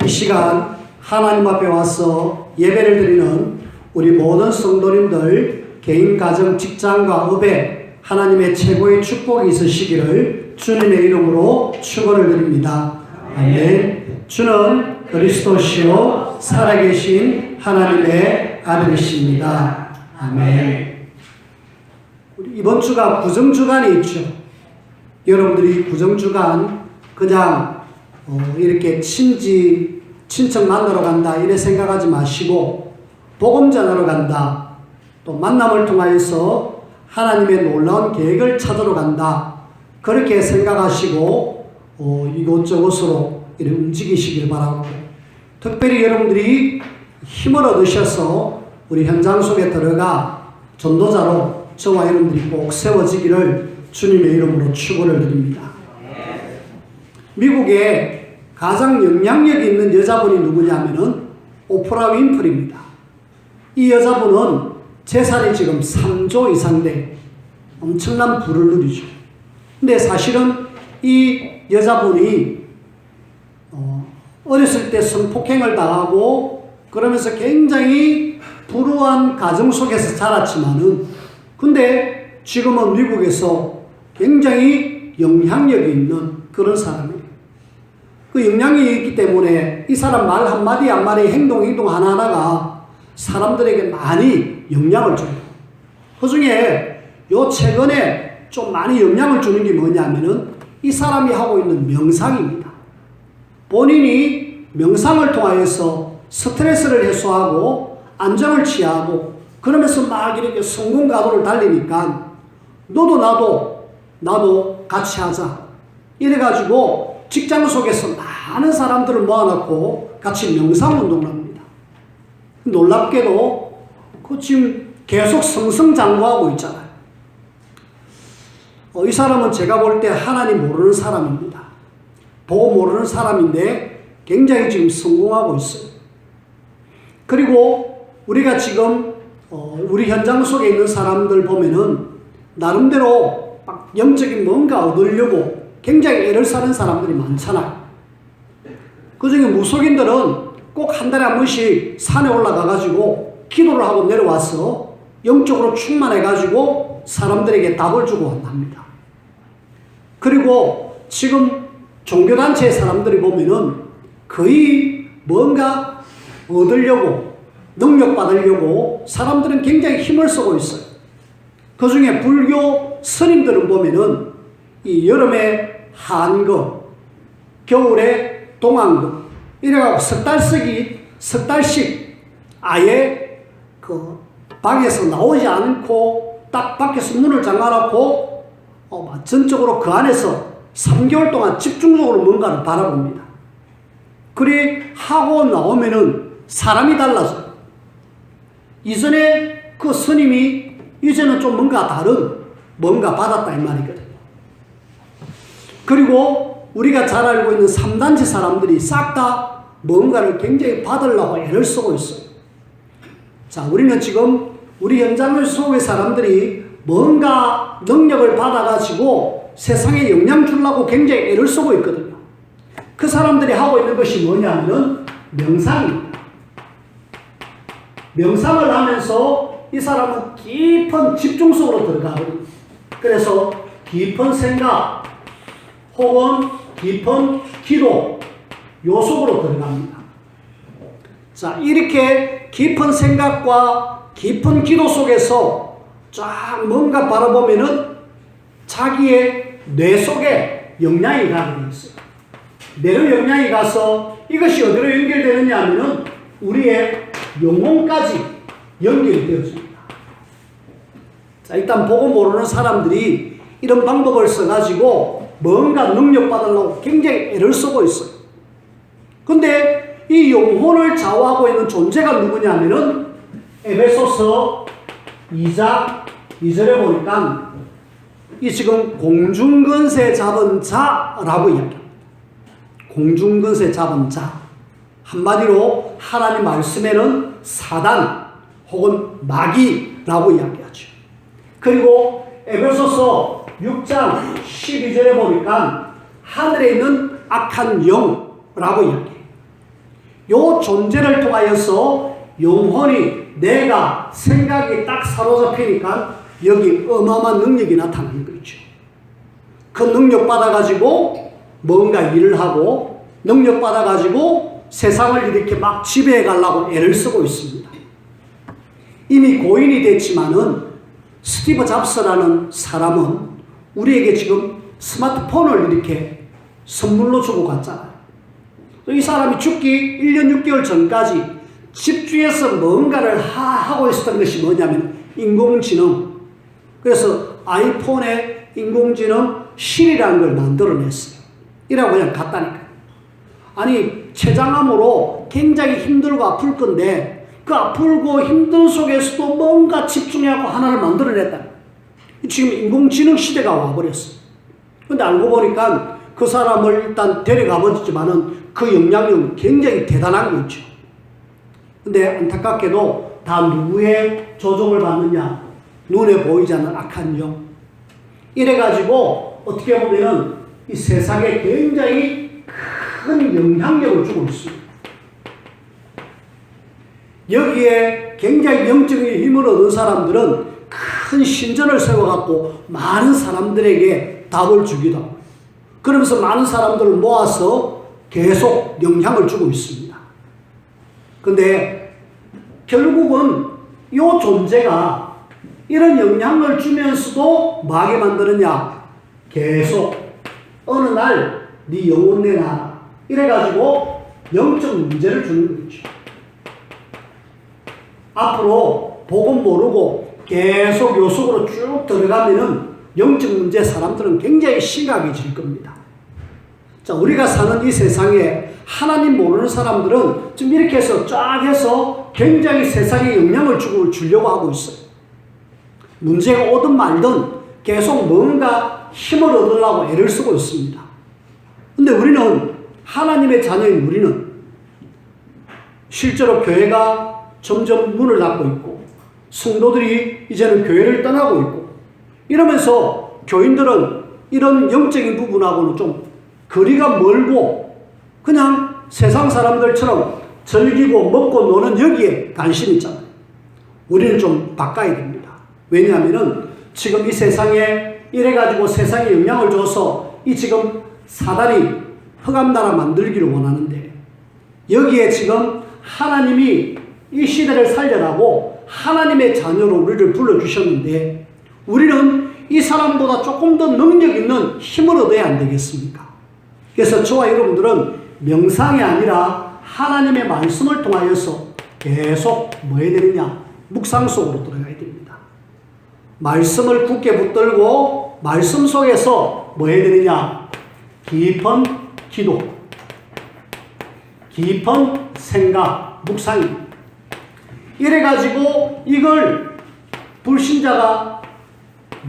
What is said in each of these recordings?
이 시간 하나님 앞에 와서 예배를 드리는 우리 모든 성도님들 개인, 가정, 직장과 업에 하나님의 최고의 축복이 있으시기를 주님의 이름으로 축원을 드립니다. 아멘. 주는 그리스도시요 살아계신 하나님의 아들이십니다. 아멘. 이번 주가 구정주간이 있죠. 여러분들이 구정주간 그냥 이렇게 친척 만나러 간다 이래 생각하지 마시고 복음 전하러 간다, 또 만남을 통하여서 하나님의 놀라운 계획을 찾으러 간다, 그렇게 생각하시고 이곳저곳으로 이렇게 움직이시길 바라고, 특별히 여러분들이 힘을 얻으셔서 우리 현장 속에 들어가 전도자로 저와 여러분들이 꼭 세워지기를 주님의 이름으로 축원을 드립니다. 미국에 가장 영향력이 있는 여자분이 누구냐면은 오프라 윈프리입니다. 이 여자분은 재산이 지금 3조 이상 돼 엄청난 부를 누리죠. 근데 사실은 이 여자분이 어렸을 때 성폭행을 당하고 그러면서 굉장히 불우한 가정 속에서 자랐지만은 근데 지금은 미국에서 굉장히 영향력이 있는 그런 사람이에요. 그 영향이 있기 때문에 이 사람 말 한마디 한마디 행동 하나하나가 사람들에게 많이 영향을 줘요. 그 중에 요 최근에 좀 많이 영향을 주는 게 뭐냐면은 이 사람이 하고 있는 명상입니다. 본인이 명상을 통하여서 스트레스를 해소하고 안정을 취하고 그러면서 막 이렇게 성공 가도를 달리니까 너도 나도 같이 하자. 이래가지고 직장 속에서 많은 사람들을 모아놓고 같이 명상 운동을 합니다. 놀랍게도 그 지금 계속 승승장구하고 있잖아요. 이 사람은 제가 볼 때 하나님 모르는 사람입니다. 보고 모르는 사람인데 굉장히 지금 성공하고 있어요. 그리고 우리가 지금 우리 현장 속에 있는 사람들 보면은 나름대로 막 영적인 뭔가 얻으려고 굉장히 애를 쓰는 사람들이 많잖아요. 그 중에 무속인들은 꼭 한 달에 한 번씩 산에 올라가가지고 기도를 하고 내려와서 영적으로 충만해가지고 사람들에게 답을 주고 합니다. 그리고 지금 종교단체의 사람들이 보면은 거의 뭔가 얻으려고 능력 받으려고 사람들은 굉장히 힘을 쓰고 있어요. 그 중에 불교 스님들은 보면은 이 여름에 한거, 겨울에 동안거, 이래갖고 석 달씩 아예 그 방에서 나오지 않고 딱 밖에서 문을 잠가놓고 전적으로 그 안에서 3개월 동안 집중적으로 뭔가를 바라봅니다. 그리 하고 나오면은 사람이 달라져요. 이전에 그 스님이 이제는 좀 뭔가 다른 뭔가 받았다 이 말이거든요. 그리고 우리가 잘 알고 있는 3단체 사람들이 싹 다 뭔가를 굉장히 받으려고 애를 쓰고 있어요. 자, 우리는 지금 우리 현장 속의 사람들이 뭔가 능력을 받아가지고 세상에 영향 주려고 굉장히 애를 쓰고 있거든요. 그 사람들이 하고 있는 것이 뭐냐면 명상입니다. 명상을 하면서 이 사람은 깊은 집중 속으로 들어가거든요. 그래서 깊은 생각 혹은 깊은 기도 요 속으로 들어갑니다. 자, 이렇게 깊은 생각과 깊은 기도 속에서 쫙 뭔가 바라보면은 자기의 뇌 속에 영향이 가게 되어 있어요. 뇌로 영향이 가서 이것이 어디로 연결되느냐 하면은 우리의 영혼까지 연결이 되어집니다. 자, 일단 보고 모르는 사람들이 이런 방법을 써가지고 뭔가 능력 받으려고 굉장히 애를 쓰고 있어요. 근데 이 영혼을 좌우하고 있는 존재가 누구냐면은 에베소서 2장 2절에 보니까 이 지금 공중근세 잡은 자라고 이야기합니다. 공중근세 잡은 자. 한마디로 하나님 말씀에는 사단 혹은 마귀라고 이야기하죠. 그리고 에베소서 6장 12절에 보니까 하늘에 있는 악한 영라고 이야기해요. 요 존재를 통하여서 영혼이 내가 생각이 딱 사로잡히니까 여기 어마어마한 능력이 나타나는 거죠. 그 능력 받아가지고 뭔가 일을 하고 능력 받아가지고 세상을 이렇게 막 지배해 가려고 애를 쓰고 있습니다. 이미 고인이 됐지만은 스티브 잡스라는 사람은 우리에게 지금 스마트폰을 이렇게 선물로 주고 갔잖아요. 이 사람이 죽기 1년 6개월 전까지 집중해서 뭔가를 하고 있었던 것이 뭐냐면 인공지능. 그래서 아이폰에 인공지능 실이라는 걸 만들어냈어요. 이라고 그냥 갔다니까요. 아니, 췌장암으로 굉장히 힘들고 아플 건데 그 아프고 힘든 속에서도 뭔가 집중해갖고 하나를 만들어냈다. 지금 인공지능 시대가 와버렸어요. 근데 알고 보니까 그 사람을 일단 데려가 버렸지만은 그 영향력은 굉장히 대단한 거 있죠. 근데 안타깝게도 다 누구의 조종을 받느냐? 눈에 보이지 않는 악한 영. 이래가지고 어떻게 보면은 이 세상에 굉장히 큰 영향력을 주고 있습니다. 여기에 굉장히 영적인 힘을 얻은 사람들은 큰 신전을 세워갖고 많은 사람들에게 답을 주기도 하고 그러면서 많은 사람들을 모아서 계속 영향을 주고 있습니다. 근데 결국은 이 존재가 이런 영향을 주면서도 뭐하게 만드느냐? 계속 어느 날 네 영혼 내놔라. 이래가지고 영적 문제를 주는 거죠. 앞으로 복음 모르고 계속 요 속으로 쭉 들어가면은 영적 문제 사람들은 굉장히 심각해질 겁니다. 자, 우리가 사는 이 세상에 하나님 모르는 사람들은 좀 이렇게 해서 쫙 해서 굉장히 세상에 영향을 주려고 하고 있어요. 문제가 오든 말든 계속 뭔가 힘을 얻으려고 애를 쓰고 있습니다. 근데 우리는 하나님의 자녀인 우리는 실제로 교회가 점점 문을 닫고 있고 성도들이 이제는 교회를 떠나고 있고 이러면서 교인들은 이런 영적인 부분하고는 좀 거리가 멀고 그냥 세상 사람들처럼 즐기고 먹고 노는 여기에 관심이 있잖아요. 우리는 좀 바꿔야 됩니다. 왜냐하면은 지금 이 세상에 이래가지고 세상에 영향을 줘서 이 지금 사단이 흑암나라 만들기를 원하는데 여기에 지금 하나님이 이 시대를 살려라고 하나님의 자녀로 우리를 불러주셨는데 우리는 이 사람보다 조금 더 능력 있는 힘을 얻어야 안 되겠습니까? 그래서 저와 여러분들은 명상이 아니라 하나님의 말씀을 통하여서 계속 뭐 해야 되느냐? 묵상 속으로 들어가야 됩니다. 말씀을 굳게 붙들고 말씀 속에서 뭐 해야 되느냐? 깊은 기도, 깊은 생각, 묵상입니다. 이래가지고 이걸 불신자가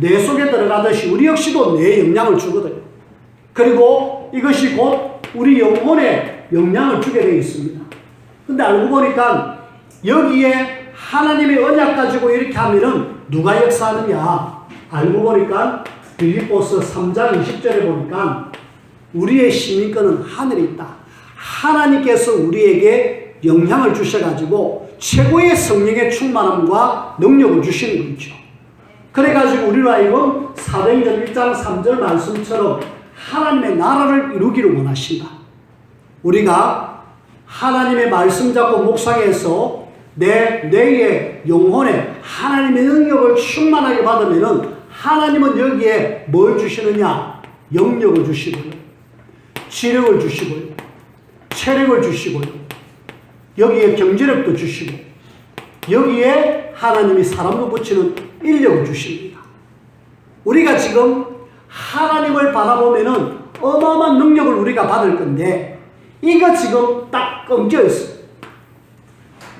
내 속에 들어가듯이 우리 역시도 내 영향을 주거든요. 그리고 이것이 곧 우리 영혼에 영향을 주게 되어 있습니다. 근데 알고 보니까 여기에 하나님의 언약 가지고 이렇게 하면은 누가 역사하느냐? 알고 보니까 빌립보서 3장 20절에 보니까 우리의 시민권은 하늘에 있다. 하나님께서 우리에게 영향을 주셔가지고 최고의 성령의 충만함과 능력을 주시는 거죠. 그래가지고 우리로 하여금 사도행전 1장 3절 말씀처럼 하나님의 나라를 이루기를 원하신다. 우리가 하나님의 말씀 잡고 묵상해서 내 뇌의 영혼에 하나님의 능력을 충만하게 받으면은 하나님은 여기에 뭘 주시느냐? 영력을 주시고요. 지력을 주시고요. 체력을 주시고요. 여기에 경제력도 주시고 여기에 하나님이 사람을 붙이는 인력을 주십니다. 우리가 지금 하나님을 바라보면은 어마어마한 능력을 우리가 받을 건데 이거 지금 딱 엉켜 있어요.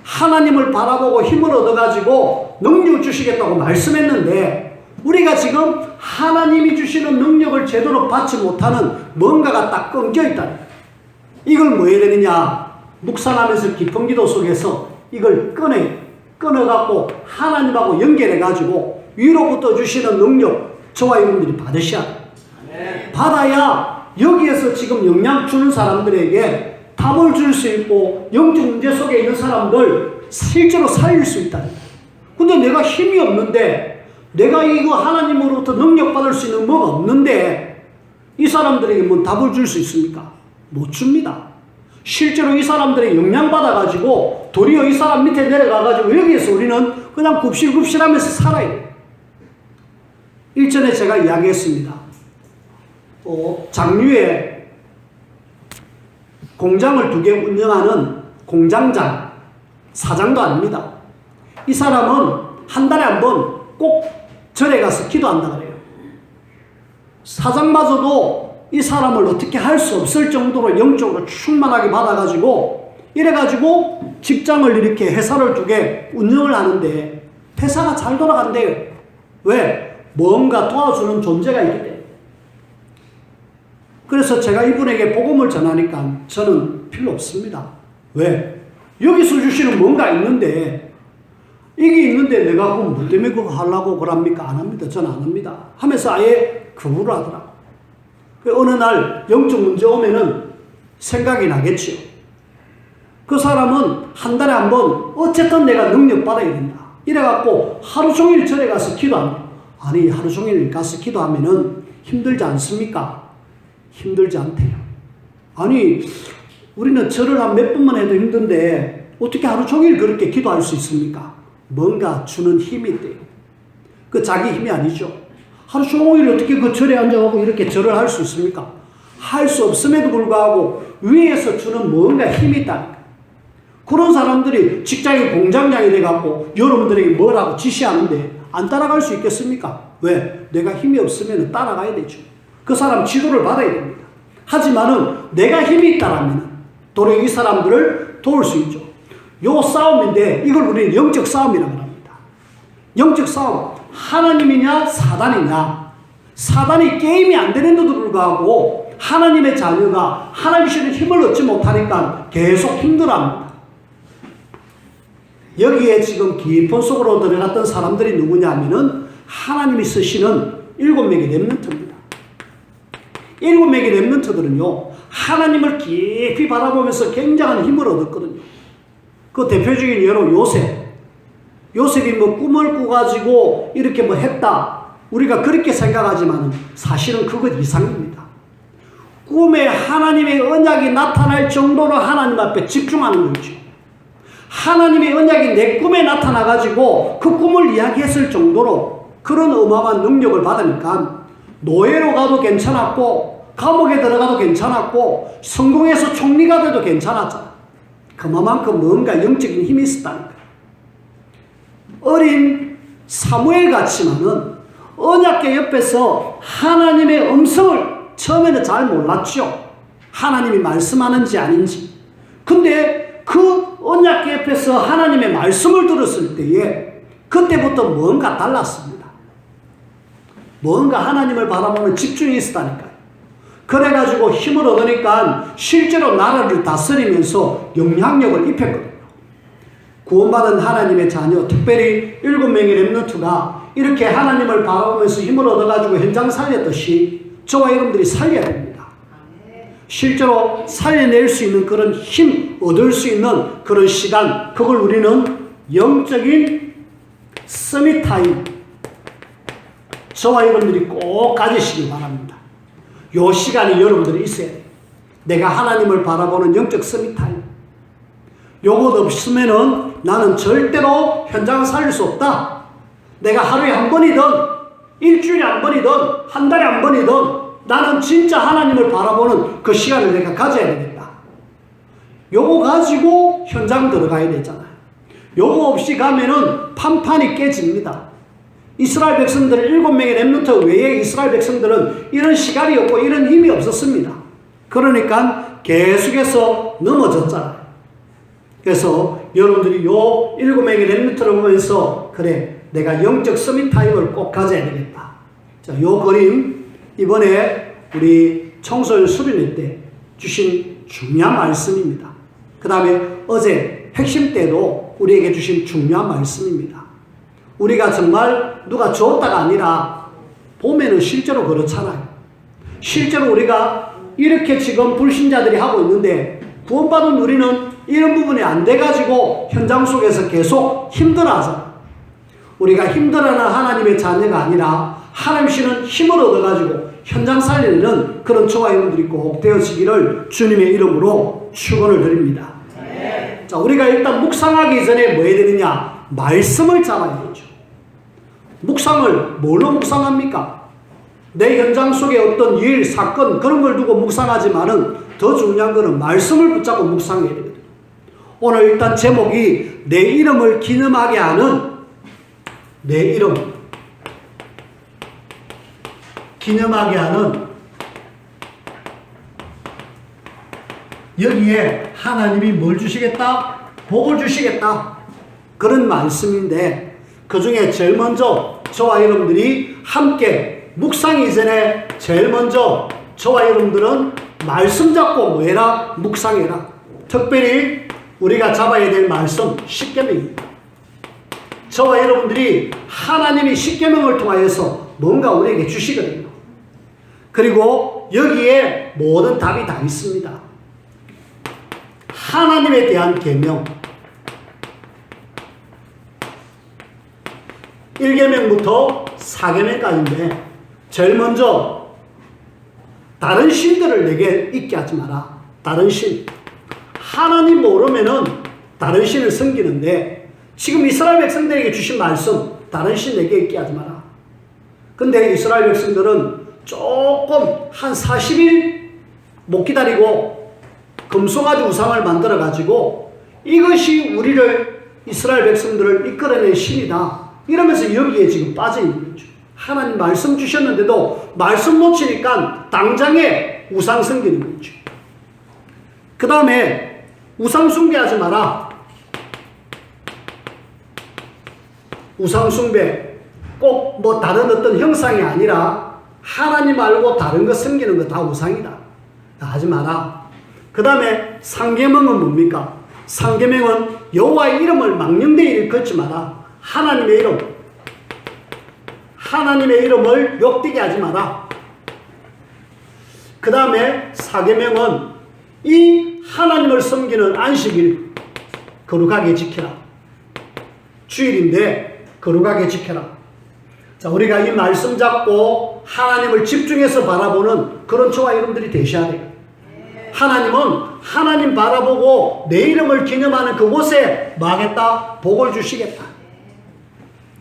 하나님을 바라보고 힘을 얻어가지고 능력을 주시겠다고 말씀했는데 우리가 지금 하나님이 주시는 능력을 제대로 받지 못하는 뭔가가 딱 끊겨 있다. 이걸 뭐 해야 되느냐? 묵상하면서 깊은 기도 속에서 이걸 끊어갖고 하나님하고 연결해가지고 위로부터 주시는 능력 저와 여러분들이 받으셔야 돼요. 받아야 여기에서 지금 영향 주는 사람들에게 답을 줄 수 수 있고 영적 문제 속에 있는 사람들 실제로 살릴 수 있다. 근데 내가 힘이 없는데, 내가 이거 하나님으로부터 능력받을 수 있는 뭐가 없는데 이 사람들에게 뭐 답을 줄 수 있습니까? 못 줍니다. 실제로 이 사람들이 영향받아가지고 도리어 이 사람 밑에 내려가가지고 여기에서 우리는 그냥 굽실굽실하면서 살아야 돼요. 일전에 제가 이야기했습니다. 장류에 공장을 2개 운영하는 공장장, 사장도 아닙니다. 이 사람은 한 달에 한 번 꼭 절에 가서 기도한다 그래요. 사장마저도 이 사람을 어떻게 할 수 없을 정도로 영적으로 충만하게 받아가지고 이래가지고 직장을 이렇게 회사를 2개 운영을 하는데 회사가 잘 돌아간대요. 왜? 뭔가 도와주는 존재가 있기 때문에. 그래서 제가 이분에게 복음을 전하니까 저는 필요 없습니다. 왜? 여기서 주시는 뭔가 있는데, 이게 있는데 내가 그럼 뭐 때문에 그거 하려고 그럽니까? 안 합니다. 저는 안 합니다. 하면서 아예 거부를 하더라고. 어느 날 영적 문제 오면은 생각이 나겠죠. 그 사람은 한 달에 한 번 어쨌든 내가 능력 받아야 된다. 이래갖고 하루 종일 절에 가서 기도합니다. 아니, 하루 종일 가서 기도하면은 힘들지 않습니까? 힘들지 않대요. 아니, 우리는 절을 한 몇 번만 해도 힘든데 어떻게 하루 종일 그렇게 기도할 수 있습니까? 뭔가 주는 힘이 있대요. 그 자기 힘이 아니죠. 하루 종일 어떻게 그 절에 앉아가고 이렇게 절을 할 수 있습니까? 할 수 없음에도 불구하고 위에서 주는 뭔가 힘이 있다니까. 그런 사람들이 직장의 공장장이 돼갖고 여러분들에게 뭐라고 지시하는데 안 따라갈 수 있겠습니까? 왜? 내가 힘이 없으면 따라가야 되죠. 그 사람 지도를 받아야 됩니다. 하지만은 내가 힘이 있다라면 도리어 이 사람들을 도울 수 있죠. 요 싸움인데 이걸 우리는 영적 싸움이라고 합니다. 영적 싸움. 하나님이냐 사단이냐. 사단이 게임이 안 되는데도 불구하고 하나님의 자녀가 하나님 주시는 힘을 얻지 못하니까 계속 힘들어합니다. 여기에 지금 깊은 속으로 들어갔던 사람들이 누구냐면은 하나님이 쓰시는 7명의 렘넌트입니다. 7명의 렘넌트들은요, 하나님을 깊이 바라보면서 굉장한 힘을 얻었거든요. 그 대표적인 예로 요셉이 뭐 꿈을 꾸가지고 이렇게 뭐 했다. 우리가 그렇게 생각하지만 사실은 그것 이상입니다. 꿈에 하나님의 언약이 나타날 정도로 하나님 앞에 집중하는 거죠. 하나님의 언약이 내 꿈에 나타나가지고 그 꿈을 이야기했을 정도로 그런 어마어마한 능력을 받으니까 노예로 가도 괜찮았고 감옥에 들어가도 괜찮았고 성공해서 총리가 돼도 괜찮았잖아. 그만큼 뭔가 영적인 힘이 있었다니까. 어린 사무엘 같지만은 언약궤 옆에서 하나님의 음성을 처음에는 잘 몰랐죠. 하나님이 말씀하는지 아닌지. 근데 그 언약궤 옆에서 하나님의 말씀을 들었을 때에 그때부터 뭔가 달랐습니다. 뭔가 하나님을 바라보는 집중이 있었다니까요. 그래가지고 힘을 얻으니까 실제로 나라를 다스리면서 영향력을 입혔거든요. 구원받은 하나님의 자녀, 특별히 7명의 렘넌트가 이렇게 하나님을 바라보면서 힘을 얻어가지고 현장 살렸듯이 저와 여러분들이 살려야 됩니다. 실제로 살려낼 수 있는 그런 힘, 얻을 수 있는 그런 시간, 그걸 우리는 영적인 서밋 타임, 저와 여러분들이 꼭 가지시기 바랍니다. 요 시간이 여러분들이 있어야 돼요. 내가 하나님을 바라보는 영적 서밋 타임. 요것 없으면은 나는 절대로 현장을 살릴 수 없다. 내가 하루에 한 번이든 일주일에 한 번이든 한 달에 한 번이든 나는 진짜 하나님을 바라보는 그 시간을 내가 가져야 되겠다. 요거 가지고 현장 들어가야 되잖아요. 요거 없이 가면은 판판이 깨집니다. 이스라엘 백성들 7명의 렘넌트 외에 이스라엘 백성들은 이런 시간이 없고 이런 힘이 없었습니다. 그러니까 계속해서 넘어졌잖아요. 그래서 여러분들이 요 7명의 렘넌트를 보면서 그래, 내가 영적 서밋 타임을 꼭 가져야 되겠다. 자, 요 그림 이번에 우리 청소년 수련회 때 주신 중요한 말씀입니다. 그 다음에 어제 핵심 때도 우리에게 주신 중요한 말씀입니다. 우리가 정말 누가 줬다가 아니라 보면은 실제로 그렇잖아요. 실제로 우리가 이렇게 지금 불신자들이 하고 있는데 구원받은 우리는 이런 부분이 안 돼가지고 현장 속에서 계속 힘들어하잖아. 우리가 힘들어하는 하나님의 자녀가 아니라 하나님 씨는 힘을 얻어가지고 현장 살리는 그런 저와 여러분들이 꼭 되어지기를 주님의 이름으로 축원을 드립니다. 네. 자, 우리가 일단 묵상하기 전에 뭐 해야 되느냐? 말씀을 잡아야 되죠. 묵상을 뭘로 묵상합니까? 내 현장 속에 어떤 일, 사건 그런 걸 두고 묵상하지만은 더 중요한 거는 말씀을 붙잡고 묵상해야 되거든요. 오늘 일단 제목이 내 이름을 기념하게 하는 내 이름 기념하게 하는, 여기에 하나님이 뭘 주시겠다? 복을 주시겠다. 그런 말씀인데 그 중에 제일 먼저 저와 여러분들이 함께 묵상 이전에 제일 먼저 저와 여러분들은 말씀 잡고 뭐해라? 묵상해라. 특별히 우리가 잡아야 될 말씀 십계명입니다. 저와 여러분들이 하나님이 십계명을 통하여서 뭔가 우리에게 주시거든요. 그리고 여기에 모든 답이 다 있습니다. 하나님에 대한 계명 1계명부터 4계명까지인데 제일 먼저 다른 신들을 내게 있게 하지 마라. 다른 신. 하나님 모르면은 다른 신을 섬기는데 지금 이스라엘 백성들에게 주신 말씀 다른 신 내게 있게 하지 마라. 근데 이스라엘 백성들은 조금 한 40일 못 기다리고 금송아지 우상을 만들어 가지고 이것이 우리를 이스라엘 백성들을 이끌어낸 신이다. 이러면서 여기에 지금 빠져 있는 거죠. 하나님 말씀 주셨는데도 말씀 놓치니까 당장에 우상 섬기는 거죠. 그 다음에 우상 숭배하지 마라. 우상 숭배 꼭 뭐 다른 어떤 형상이 아니라 하나님 말고 다른 거 섬기는 거 다 우상이다. 하지 마라. 그 다음에 상계명은 뭡니까? 상계명은 여호와의 이름을 망령되이 일컫지 마라. 하나님의 이름, 하나님의 이름을 욕되게 하지 마라. 그 다음에 사계명은 이 하나님을 섬기는 안식일 거룩하게 지켜라. 주일인데 거룩하게 지켜라. 자, 우리가 이 말씀 잡고 하나님을 집중해서 바라보는 그런 저와 여러분들이 되셔야 돼요. 하나님은 하나님 바라보고 내 이름을 기념하는 그곳에 뭐 하겠다? 복을 주시겠다.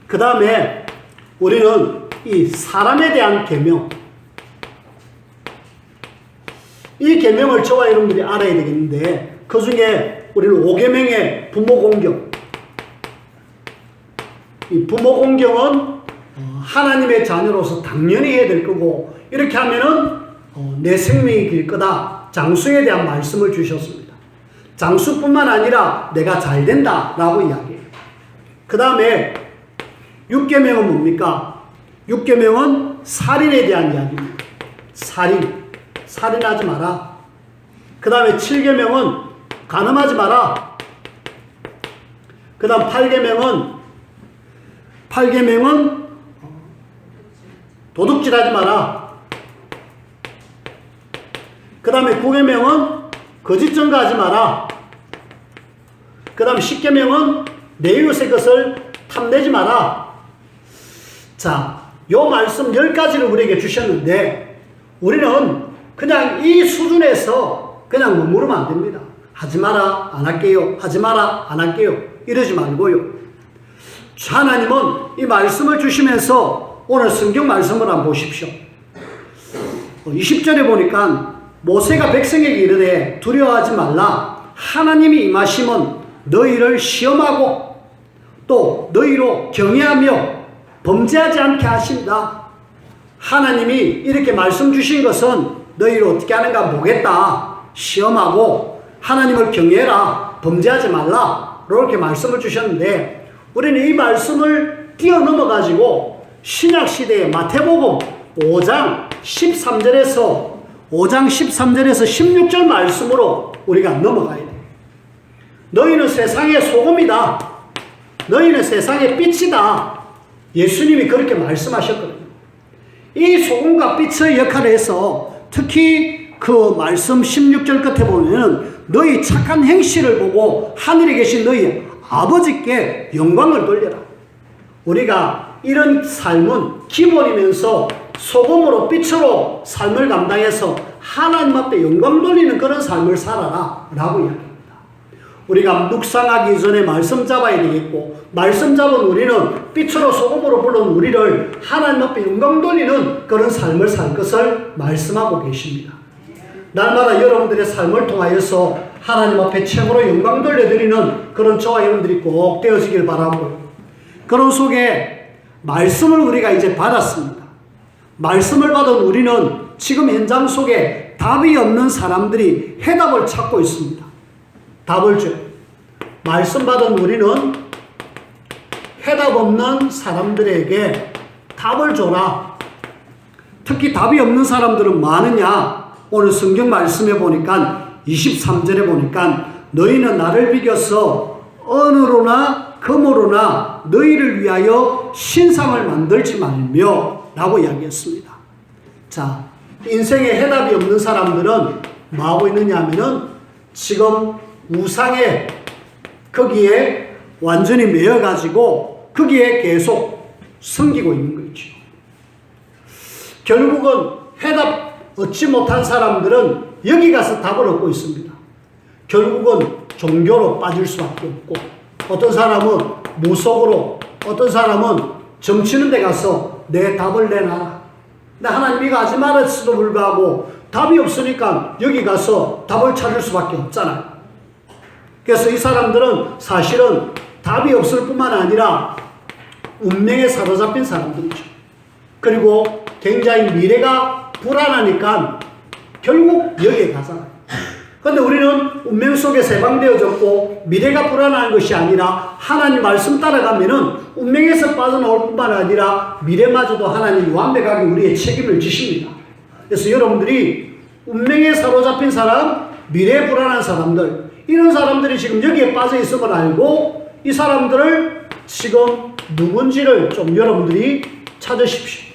그 다음에 우리는 이 사람에 대한 계명, 이 계명을 저와 여러분들이 알아야 되겠는데 그 중에 우리는 5계명의 부모 공경. 이 부모 공경은 하나님의 자녀로서 당연히 해야 될 거고 이렇게 하면은 내 생명이 길 거다. 장수에 대한 말씀을 주셨습니다. 장수뿐만 아니라 내가 잘 된다라고 이야기해요. 그 다음에 6계명은 뭡니까? 6계명은 살인에 대한 이야기입니다. 살인하지 마라. 그 다음에 7계명은 간음하지 마라. 그 다음 8계명은 도둑질하지 마라. 그 다음에 9계명은 거짓 증거하지 마라. 그 다음 10계명은 내 이웃의 것을 탐내지 마라. 자, 요 말씀 10가지를 우리에게 주셨는데 우리는 그냥 이 수준에서 그냥 머무르면 안 됩니다. 하지 마라, 안 할게요. 하지 마라, 안 할게요. 이러지 말고요. 하나님은 이 말씀을 주시면서 오늘 성경 말씀을 한번 보십시오. 20절에 보니까 모세가 백성에게 이르되 두려워하지 말라. 하나님이 임하심은 너희를 시험하고 또 너희로 경외하며 범죄하지 않게 하신다. 하나님이 이렇게 말씀 주신 것은 너희를 어떻게 하는가 보겠다. 시험하고 하나님을 경외해라. 범죄하지 말라. 이렇게 말씀을 주셨는데 우리는 이 말씀을 뛰어넘어가지고 신약시대의 마태복음 5장 13절에서 16절 말씀으로 우리가 넘어가야 돼. 너희는 세상의 소금이다. 너희는 세상의 빛이다. 예수님이 그렇게 말씀하셨거든요. 이 소금과 빛의 역할을 해서 특히 그 말씀 16절 끝에 보면은 너희 착한 행실을 보고 하늘에 계신 너희 아버지께 영광을 돌려라. 우리가 이런 삶은 기본이면서 소금으로 빛으로 삶을 감당해서 하나님 앞에 영광 돌리는 그런 삶을 살아라 라고 이야기합니다. 우리가 묵상하기 전에 말씀 잡아야 되겠고, 말씀 잡은 우리는 빛으로 소금으로 불러온 우리를 하나님 앞에 영광 돌리는 그런 삶을 살 것을 말씀하고 계십니다. 날마다 여러분들의 삶을 통하여서 하나님 앞에 최고로 영광 돌려드리는 그런 저와 여러분들이 꼭 되어지길 바라고, 그런 속에 말씀을 우리가 이제 받았습니다. 말씀을 받은 우리는 지금 현장 속에 답이 없는 사람들이 해답을 찾고 있습니다. 답을 줘. 말씀 받은 우리는 해답 없는 사람들에게 답을 줘라. 특히 답이 없는 사람들은 많으냐? 오늘 성경 말씀에 보니까 23절에 보니까 너희는 나를 비겨서 언어로나 금으로나 너희를 위하여 신상을 만들지 말며 라고 이야기했습니다. 자, 인생에 해답이 없는 사람들은 뭐 하고 있느냐 하면은 지금 우상에 거기에 완전히 매여가지고 거기에 계속 섬기고 있는 거죠. 결국은 해답 얻지 못한 사람들은 여기 가서 답을 얻고 있습니다. 결국은 종교로 빠질 수밖에 없고, 어떤 사람은 무속으로, 어떤 사람은 점치는 데 가서 내 답을 내놔라. 근데 하나님이 하지 말았음에도 불구하고 답이 없으니까 여기 가서 답을 찾을 수밖에 없잖아요. 그래서 이 사람들은 사실은 답이 없을 뿐만 아니라 운명에 사로잡힌 사람들이죠. 그리고 굉장히 미래가 불안하니까 결국 여기에 가잖아요. 그런데 우리는 운명 속에 세방되어졌고 미래가 불안한 것이 아니라 하나님 말씀 따라가면은 운명에서 빠져나올 뿐만 아니라 미래마저도 하나님이 완벽하게 우리의 책임을 지십니다. 그래서 여러분들이 운명에 사로잡힌 사람, 미래에 불안한 사람들, 이런 사람들이 지금 여기에 빠져 있음을 알고 이 사람들을 지금 누군지를 좀 여러분들이 찾으십시오.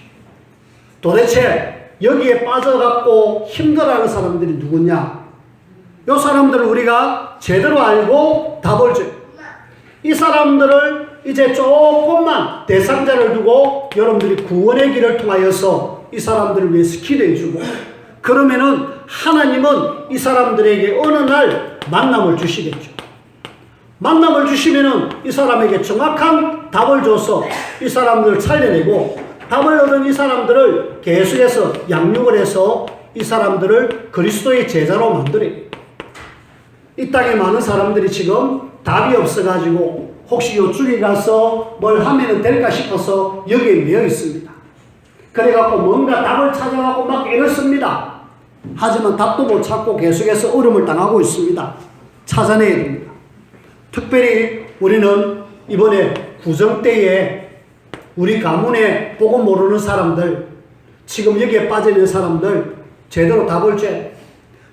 도대체 여기에 빠져갖고 힘들어하는 사람들이 누구냐? 이 사람들을 우리가 제대로 알고 답을 줘요. 이 사람들을 이제 조금만 대상자를 두고 여러분들이 구원의 길을 통하여서 이 사람들을 위해서 기도해주고, 그러면은 하나님은 이 사람들에게 어느 날 만남을 주시겠죠. 만남을 주시면은 이 사람에게 정확한 답을 줘서 이 사람들을 살려내고, 답을 얻은 이 사람들을 계속해서 양육을 해서 이 사람들을 그리스도의 제자로 만들어요. 이 땅에 많은 사람들이 지금 답이 없어가지고 혹시 요쪽에 가서 뭘 하면 될까 싶어서 여기에 매여 있습니다. 그래갖고 뭔가 답을 찾아갖고 막 애를 씁니다. 하지만 답도 못 찾고 계속해서 어려움을 당하고 있습니다. 찾아내야 됩니다. 특별히 우리는 이번에 구정 때에 우리 가문에 보고 모르는 사람들, 지금 여기에 빠져있는 사람들 제대로 답을 줘야.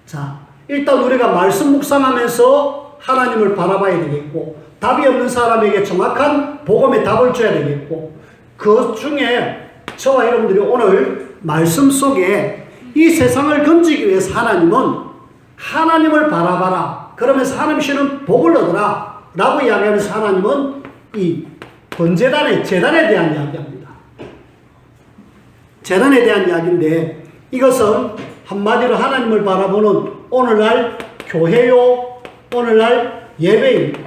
자, 일단 우리가 말씀 묵상하면서 하나님을 바라봐야 되겠고, 답이 없는 사람에게 정확한 복음의 답을 줘야 되겠고, 그 중에 저와 여러분들이 오늘 말씀 속에 이 세상을 건지기 위해서 하나님을 바라봐라. 그러면서 하나님 주시는 복을 얻어라. 라고 이야기하면서 하나님은 이 번제단의 제단에 대한 이야기합니다. 제단에 대한 이야기인데, 이것은 한마디로 하나님을 바라보는 오늘날 교회요, 오늘날 예배입니다.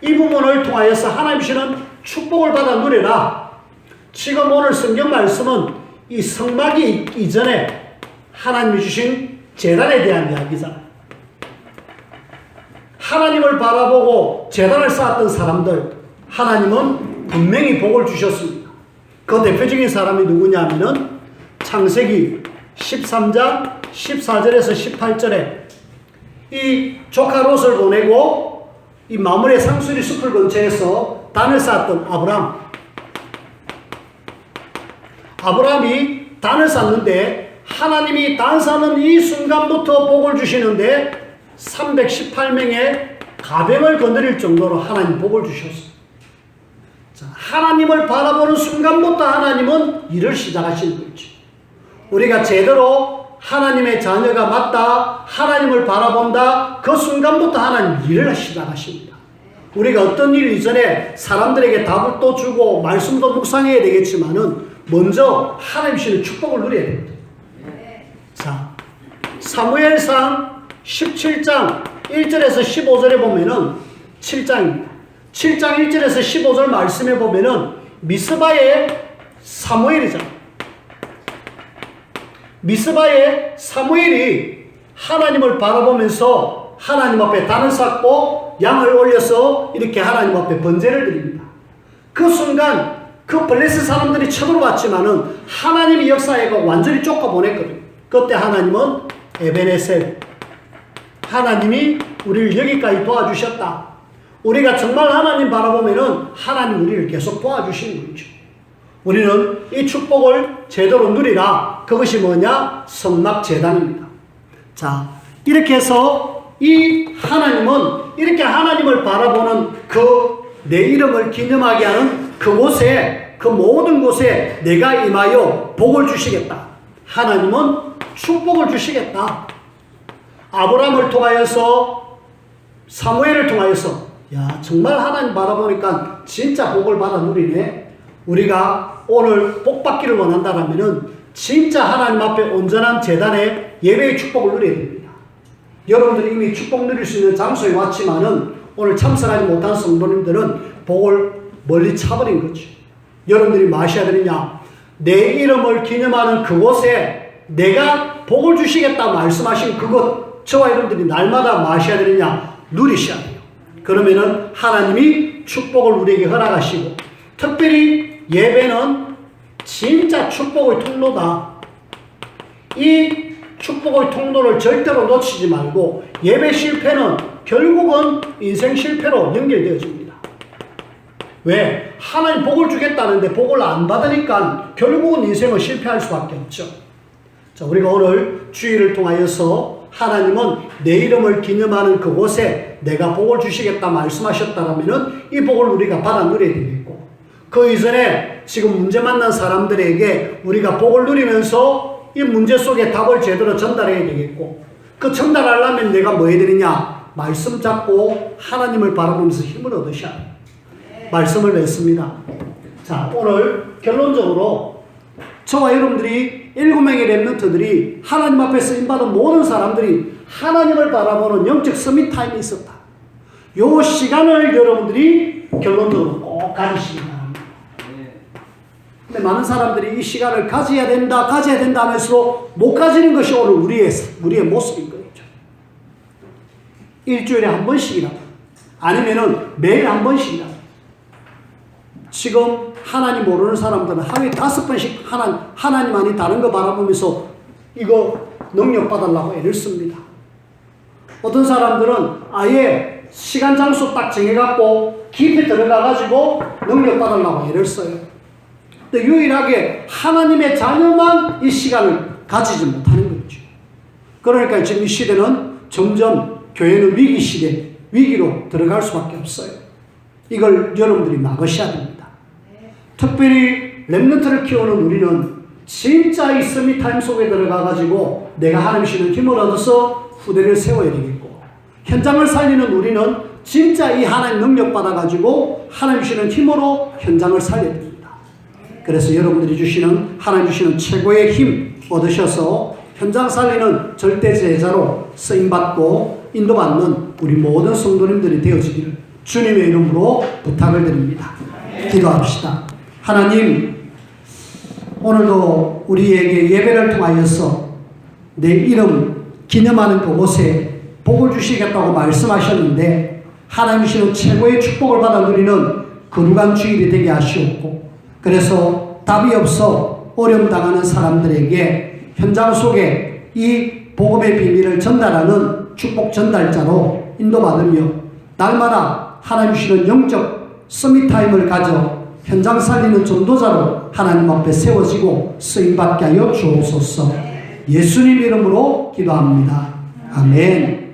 이 부분을 통하여서 하나님 주시는 축복을 받아 누려라. 지금 오늘 성경 말씀은 이 성막이 있기 이전에 하나님이 주신 제단에 대한 이야기잖아요. 하나님을 바라보고 제단을 쌓았던 사람들, 하나님은 분명히 복을 주셨습니다. 그 대표적인 사람이 누구냐면은 창세기 13장 14절에서 18절에 이 조카 롯을 보내고 이 마물의 상수리 숲을 근처에서 단을 쌓았던 아브라함이 단을 쌓는데 하나님이 단 쌓는 이 순간부터 복을 주시는데 318명의 가병을 거느릴 정도로 하나님 복을 주셨어요. 자, 하나님을 바라보는 순간부터 하나님은 일을 시작하시는 거죠. 우리가 제대로 하나님의 자녀가 맞다, 하나님을 바라본다, 그 순간부터 하나님 일을 시작하십니다. 우리가 어떤 일 이전에 사람들에게 답을 또 주고 말씀도 묵상해야 되겠지만은 먼저 하나님 주시는 축복을 누려야 됩니다. 자, 사무엘상 17장 1절에서 15절에 보면은 7장 1절에서 15절 말씀에 보면은 미스바의 사무엘이죠. 미스바의 사무엘이 하나님을 바라보면서 하나님 앞에 단을 쌓고 양을 올려서 이렇게 하나님 앞에 번제를 드립니다. 그 순간 그 블레셋 사람들이 쳐들어왔지만은 하나님의 역사에가 완전히 쫓아보냈거든요. 그때 하나님은 에베네셀, 하나님이 우리를 여기까지 도와주셨다. 우리가 정말 하나님 바라보면은 하나님 우리를 계속 도와주시는 거죠. 우리는 이 축복을 제대로 누리라. 그것이 뭐냐? 성막제단입니다. 자, 이렇게 해서 이 하나님은 이렇게 하나님을 바라보는 그 내 이름을 기념하게 하는 그곳에, 그 모든 곳에 내가 임하여 복을 주시겠다. 하나님은 축복을 주시겠다. 아브라함을 통하여서, 사무엘을 통하여서, 야, 정말 하나님 바라보니까 진짜 복을 받아 누리네. 우리가 오늘 복 받기를 원한다라면은 진짜 하나님 앞에 온전한 제단의 예배의 축복을 누려야 됩니다. 여러분들이 이미 축복 누릴 수 있는 장소에 왔지만은 오늘 참석하지 못한 성도님들은 복을 멀리 차버린 거죠. 여러분들이 마셔야 되느냐? 내 이름을 기념하는 그곳에 내가 복을 주시겠다 말씀하신 그곳, 저와 여러분들이 날마다 마셔야 되느냐? 누리셔야 돼요. 그러면은 하나님이 축복을 우리에게 허락하시고, 특별히 예배는 진짜 축복의 통로다. 이 축복의 통로를 절대로 놓치지 말고, 예배 실패는 결국은 인생 실패로 연결되어집니다. 왜? 하나님 복을 주겠다는데 복을 안 받으니까 결국은 인생은 실패할 수밖에 없죠. 자, 우리가 오늘 주일을 통하여서 하나님은 내 이름을 기념하는 그곳에 내가 복을 주시겠다 말씀하셨다라면은 이 복을 우리가 받아 누려야 되겠고, 그 이전에 지금 문제 만난 사람들에게 우리가 복을 누리면서 이 문제 속에 답을 제대로 전달해야 되겠고, 그 전달하려면 내가 뭐 해야 되느냐? 말씀 잡고 하나님을 바라보면서 힘을 얻으셔야 해요. 말씀을 냈습니다. 자, 오늘 결론적으로 저와 여러분들이 7명의 렘넌트들이 하나님 앞에 쓰임받은 모든 사람들이 하나님을 바라보는 영적 서밋 타임이 있었다. 요 시간을 여러분들이 결론적으로 꼭 가지시기 바랍니다. 근데 많은 사람들이 이 시간을 가져야 된다 하면서 못 가지는 것이 오늘 우리의 모습인 거죠. 일주일에 한 번씩이라도, 아니면은 매일 한 번씩이라도. 지금 하나님 모르는 사람들은 하루에 5번씩 하나님 아니 다른 거 바라보면서 이거 능력 받으려고 애를 씁니다. 어떤 사람들은 아예 시간 장소 딱 정해갖고 깊이 들어가가지고 능력 받으려고 애를 써요. 근데 유일하게 하나님의 자녀만 이 시간을 가지지 못하는 거죠. 그러니까 지금 이 시대는 점점 교회는 위기 시대, 위기로 들어갈 수밖에 없어요. 이걸 여러분들이 막으셔야 됩니다. 특별히 렘넌트를 키우는 우리는 진짜 이 서밋타임 속에 들어가가지고 내가 하나님 주시는 힘을 얻어서 후대를 세워야 되겠고, 현장을 살리는 우리는 진짜 이 하나님 능력 받아가지고 하나님 주시는 힘으로 현장을 살려야 됩니다. 그래서 여러분들이 주시는, 하나님 주시는 최고의 힘 얻으셔서 현장 살리는 절대 제자로 쓰임받고 인도받는 우리 모든 성도님들이 되어지기를 주님의 이름으로 부탁을 드립니다. 기도합시다. 하나님, 오늘도 우리에게 예배를 통하여서 내 이름 기념하는 그곳에 복을 주시겠다고 말씀하셨는데, 하나님 주시는 최고의 축복을 받아 누리는 거룩한 주일이 되게 하시옵고, 그래서 답이 없어 어려움 당하는 사람들에게 현장 속에 이 복음의 비밀을 전달하는 축복 전달자로 인도받으며 날마다 하나님 주시는 영적 서밋타임을 가져 현장 살리는 전도자로 하나님 앞에 세워지고 쓰임받게 하여 주옵소서. 예수님 이름으로 기도합니다. 아멘.